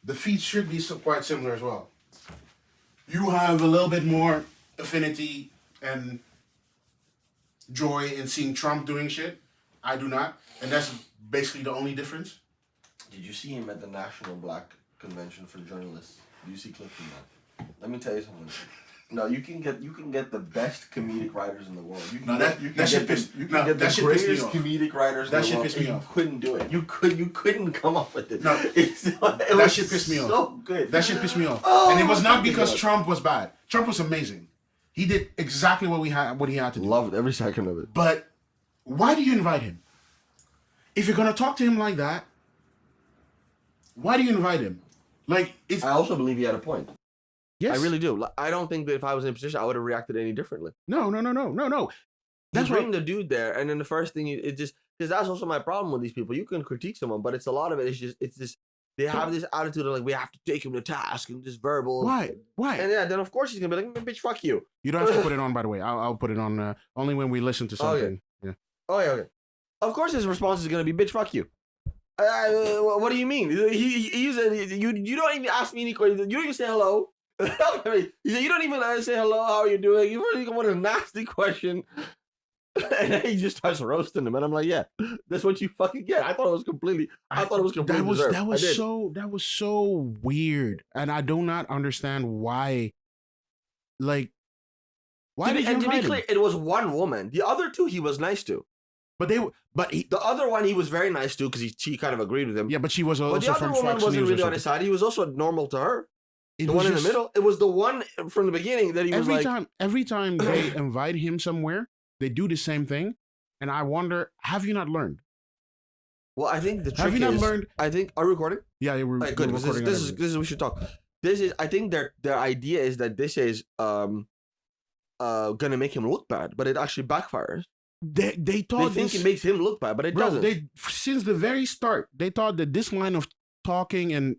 the feats should be quite similar as well. You have a little bit more affinity and joy in seeing Trump doing shit. I do not, and that's basically the only difference. Did you see him at the National Black Convention for Journalists? Do you see clips from that? Let me tell you something. No, you can get the best comedic writers in the world. You can get the greatest comedic writers in the world. That shit pissed me off. You couldn't do it. You couldn't come up with it. No, that shit pissed me off. So good. That shit pissed me off. And it was not because Trump was bad. Trump was amazing. He did exactly what he had to do. Loved every second of it. But why do you invite him? If you're gonna talk to him like that, why do you invite him? Like, I also believe he had a point. Yes. I really do. I don't think that if I was in a position, I would have reacted any differently. No. That's bring the dude there, and then the first thing because that's also my problem with these people. You can critique someone, but it's a lot of it. It's just they have this attitude of like we have to take him to task and just verbal. Why? And yeah, then of course he's gonna be like, bitch, fuck you. You don't have to put it on, by the way. I'll put it on only when we listen to something. Yeah. Oh yeah. Okay. Of course his response is gonna be, bitch, fuck you. What do you mean? He said you don't even ask me any questions. You don't even say hello. He said, you don't even say hello, how are you doing? You really come with a nasty question. And then he just starts roasting him. And I'm like, yeah, that's what you fucking get. I thought it was completely deserved. That was so weird. And I do not understand why. Like, why did you invite him? To be clear, it was one woman. The other two he was nice to. The other one he was very nice to because she kind of agreed with him. Yeah, but she was also but the other from woman Fox wasn't News really on his side. He was also normal to her. The one in the middle. It was the one from the beginning that he was like... Every time they invite him somewhere, they do the same thing. And I wonder, have you not learned? Well, I think the trick have you not learned? I think... Are we recording? Yeah, we're good. recording. This is we should talk. I think their idea is that this is gonna make him look bad, but it actually backfires. They think it makes him look bad, but it doesn't. Since the very start, they thought that this line of talking and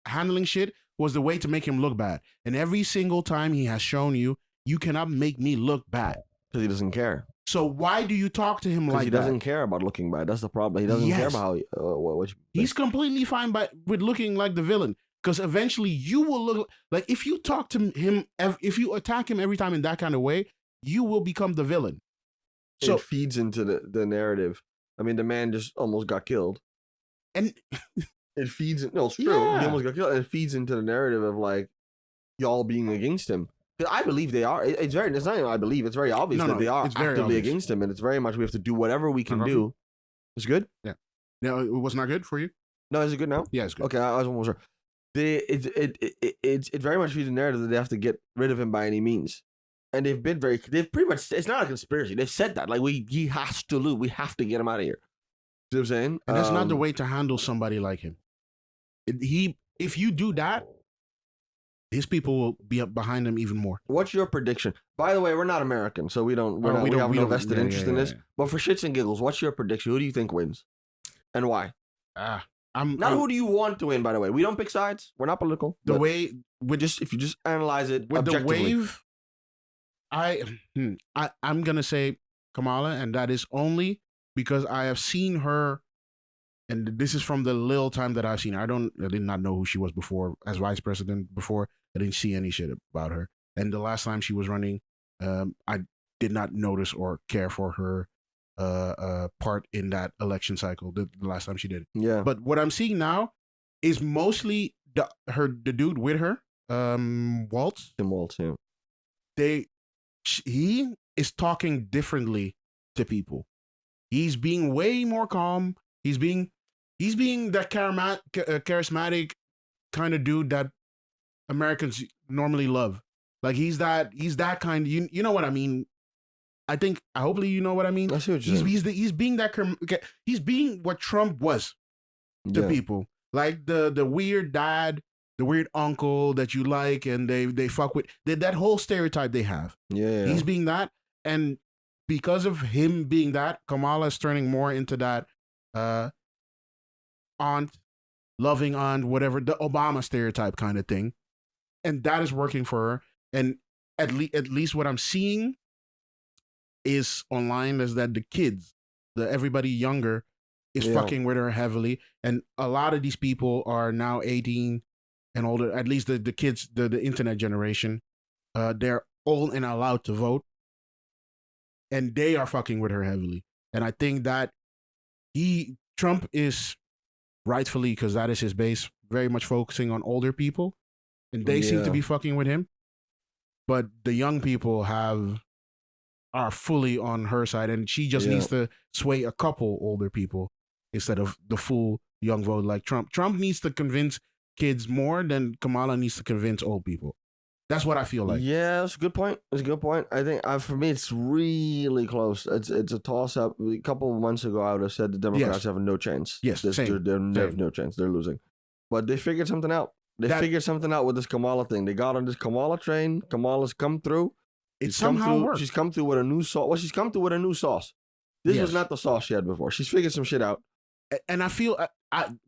handling shit was the way to make him look bad. And every single time he has shown you cannot make me look bad. Because he doesn't care. So why do you talk to him like that? He doesn't care about looking bad. That's the problem. He doesn't care about how... He's completely fine with looking like the villain. Because eventually you will look... Like, if you talk to him, if you attack him every time in that kind of way, you will become the villain. So it feeds into the narrative. I mean, the man just almost got killed. And... It feeds... No, it's true. Yeah. He almost got killed. And it feeds into the narrative of, like, y'all being against him. I believe they are. It's not even I believe. It's very obvious that they are actively against him. And it's very much we have to do whatever we can do. It's good? Yeah. No, it was not good for you? No, is it good now? Yeah, it's good. Okay, I was almost sure. It very much feeds the narrative that they have to get rid of him by any means. And they've pretty much, it's not a conspiracy. They've said that. Like, he has to lose. We have to get him out of here. You know what I'm saying? And that's not the way to handle somebody like him. If you do that, his people will be up behind him even more. What's your prediction? By the way, we're not American, so we have no vested interest in this. But for shits and giggles, what's your prediction? Who do you think wins, and why? Who do you want to win? By the way, we don't pick sides. We're not political. If you just analyze it with objectively. The wave, I'm gonna say Kamala, and that is only because I have seen her. And this is from the little time that I've seen her. I did not know who she was before as vice president before. I didn't see any shit about her. And the last time she was running, I did not notice or care for her part in that election cycle. The last time she did. Yeah. But what I'm seeing now is mostly the dude with her, Waltz. Tim Waltz, yeah. He is talking differently to people. He's being way more calm. He's being that charismatic kind of dude that Americans normally love. Like he's that kind. You know what I mean? Hopefully you know what I mean. I see what you're saying. He's being what Trump was to people. Like the weird dad, the weird uncle that you like, and they fuck with that whole stereotype they have. Yeah. He's being that, and because of him being that, Kamala is turning more into that. Loving aunt, whatever, the Obama stereotype kind of thing, and that is working for her. And at least what I'm seeing is online is that the kids, everybody younger, is fucking with her heavily, and a lot of these people are now 18 and older. At least the kids, the internet generation, they're old and allowed to vote, and they are fucking with her heavily. And I think that Trump is rightfully, because that is his base, very much focusing on older people, and they seem to be fucking with him. But the young people are fully on her side, and she just needs to sway a couple older people instead of the full young vote like Trump. Trump needs to convince kids more than Kamala needs to convince old people. That's what I feel like. Yeah, that's a good point. It's a good point. I think for me, it's really close. It's a toss up. A couple of months ago, I would have said the Democrats have no chance. Yes, they have no chance. They're losing. But they figured something out. They figured something out with this Kamala thing. They got on this Kamala train. Kamala's come through. It somehow worked. She's come through with a new sauce. Well, she's come through with a new sauce. This was not the sauce she had before. She's figured some shit out. And I feel,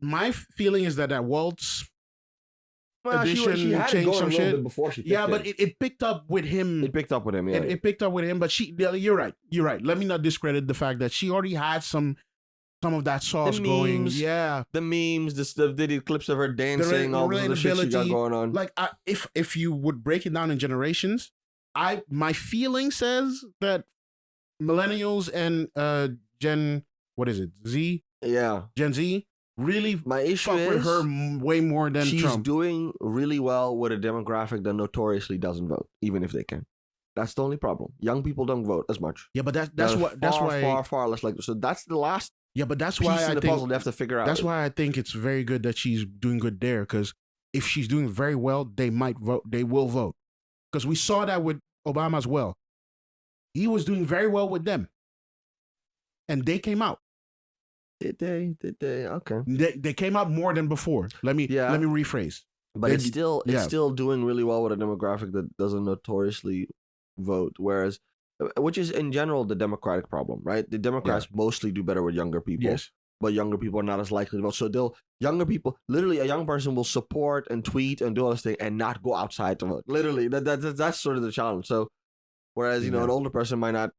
my feeling is that Waltz edition she had changed some shit before she but it picked up with him. It picked up with him. Yeah, it picked up with him. But you're right. Let me not discredit the fact that she already had some of that sauce going. Yeah, the memes, the clips of her dancing, all the shit she got going on. Like, if you would break it down in generations, my feeling says that millennials and Gen Z? Yeah, Gen Z really my issue is with her way more than she's Trump. Doing really well with a demographic that notoriously doesn't vote, even if they can. That's the only problem. Young people don't vote as much. Yeah, but that's why far less like. So that's the last. Yeah, but that's why I think puzzle they have to figure out. That's why I think it's very good that she's doing good there, because if she's doing very well, they might vote. They will vote, because we saw that with Obama as well. He was doing very well with them, and they came out. Did they? Okay. They came out more than before. Let me rephrase. But it's still doing really well with a demographic that doesn't notoriously vote, which is in general the Democratic problem, right? The Democrats mostly do better with younger people, but younger people are not as likely to vote. So younger people, literally, a young person will support and tweet and do all this thing and not go outside to vote. Literally, that's sort of the challenge. So, whereas an older person might not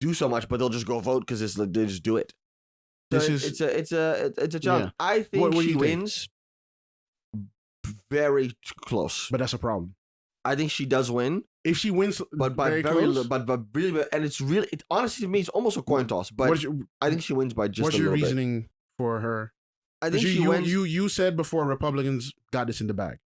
do so much, but they'll just go vote because it's like they just do it. So it's a challenge. Yeah. I think she wins. Very close, but that's a problem. I think she does win. If she wins, but by very but really, and it's really, it honestly to me, it's almost a coin toss. But I think she wins by just. What's your reasoning for her? I think she wins. You said before Republicans got this in the bag.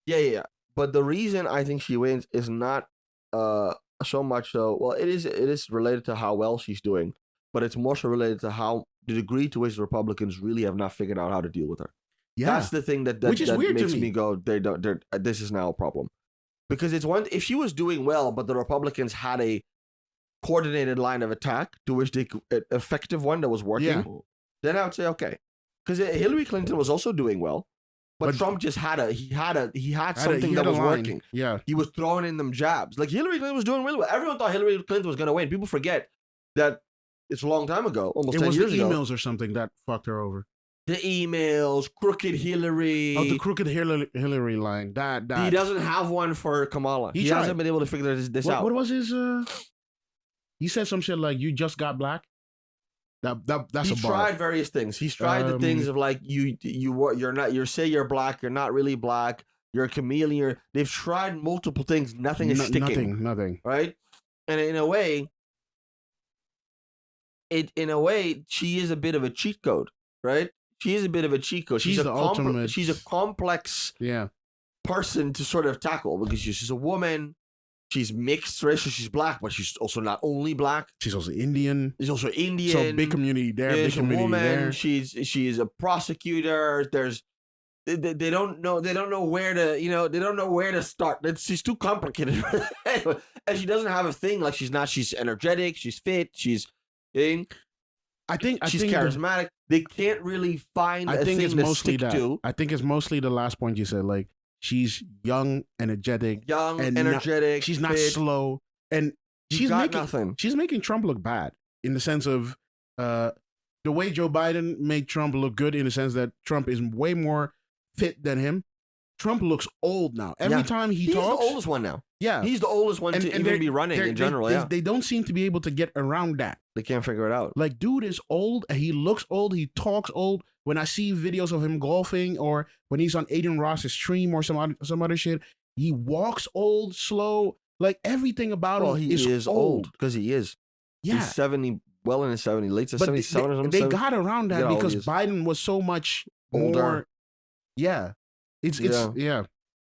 Yeah. But the reason I think she wins is not so much so. Well, it is related to how well she's doing, but it's more so related to how the degree to which the Republicans really have not figured out how to deal with her. Yeah, that's the thing that which is weird makes to me go. This is now a problem, because it's one. If she was doing well, but the Republicans had a coordinated line of attack to which they an effective one that was working, then I would say okay. Because Hillary Clinton was also doing well, but Trump just had something that was working. Yeah, he was throwing in them jabs. Like Hillary Clinton was doing really well. Everyone thought Hillary Clinton was going to win. People forget that it's a long time ago, almost 10 years ago. It was the emails or something that fucked her over. The emails, crooked Hillary. Oh, the crooked Hillary line. That he doesn't have one for Kamala. He hasn't been able to figure this out. What was his? He said some shit like, "You just got black." That's a bar. He tried various things. He's tried the things of like you're not. You say you're black. You're not really black. You're a chameleon. They've tried multiple things. Nothing is sticking. Nothing. Right? And in a way, she is a bit of a cheat code. Right? She is a bit of a cheat code. She's the ultimate. She's a complex person to sort of tackle, because she's a woman. She's mixed race, so she's black, but she's also not only black. She's also Indian. She's also Indian. So big community there. There's big community a woman. There. She's a prosecutor. They don't know where to they don't know where to start. She's too complicated. And she doesn't have a thing like she's energetic. She's fit. She's she's charismatic. They can't really find a thing to stick to. I think it's mostly the last point you said. Like, she's young, energetic. She's not fit. slow. And she's making Trump look bad, in the sense of the way Joe Biden made Trump look good, in the sense that Trump is way more fit than him. Trump looks old now. Every time he He's talks, the oldest one now. yeah, He's the oldest one to even be running in general. they don't seem to be able to get around that. They can't figure it out. Like, dude is old. He looks old. He talks old. When I see videos of him golfing or when he's on Aiden Ross's stream or some other shit, he walks old, slow. Like, everything about him he is old because he is. Yeah. He's 70, well in his 70s, late 77 or something. They got around that because Biden was so much older. More, yeah. Yeah.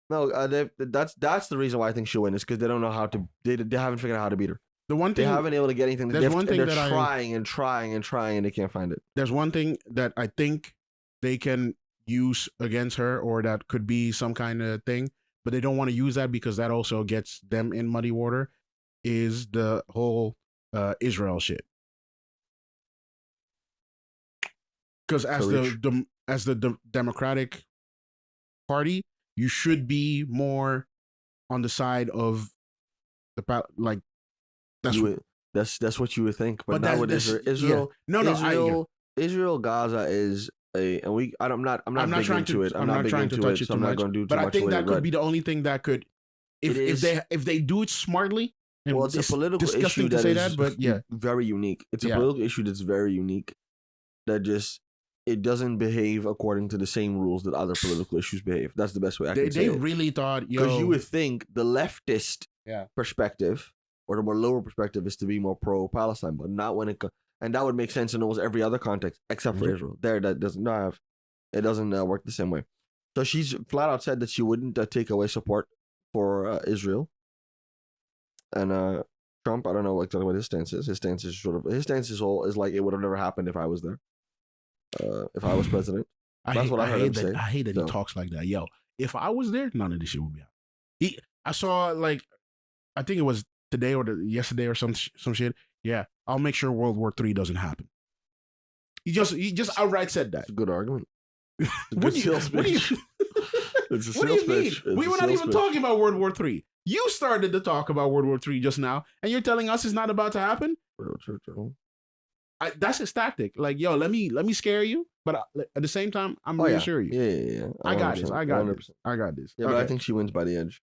No, that's the reason why I think she'll win. Is because they don't know how to. They haven't figured out how to beat her. The one thing they haven't been able to get anything. There's one thing they're that trying and they can't find it. There's one thing that I think they can use against her, or that could be some kind of thing, but they don't want to use that because that also gets them in muddy water. Is the whole Israel shit? Because as the Democratic Party, you should be more on the side of the that's what you would think, but not with Israel. Yeah. Israel Gaza is I'm not trying to touch it too much. But I think that could be the only thing that could, if they do it smartly. And well, it's a political issue that is but yeah, very unique. It's a political issue that's very unique. That just it doesn't behave according to the same rules that other political issues behave. That's the best way I can say it. They really thought, because you would think the leftist perspective or the more lower perspective is to be more pro-Palestine, but not when it and that would make sense in almost every other context except for Israel. That doesn't work the same way. So she's flat out said that she wouldn't take away support for Israel. And Trump, I don't know exactly what his stance is. His stance is like it would have never happened if I was there. If I was president. That's what I heard him say. I hate that he talks like that. Yo, if I was there, none of this shit would be out. I saw, like, I think it was today or yesterday or some shit. Yeah, I'll make sure World War III doesn't happen. He just outright said that. It's a good argument. What do you mean? We were not even talking about World War III. You started to talk about World War III just now, and you're telling us it's not about to happen? That's his tactic. Like, yo, let me scare you, but at the same time, I'm reassure you. Yeah. I got this. I got this. Yeah, but I think she wins by the edge.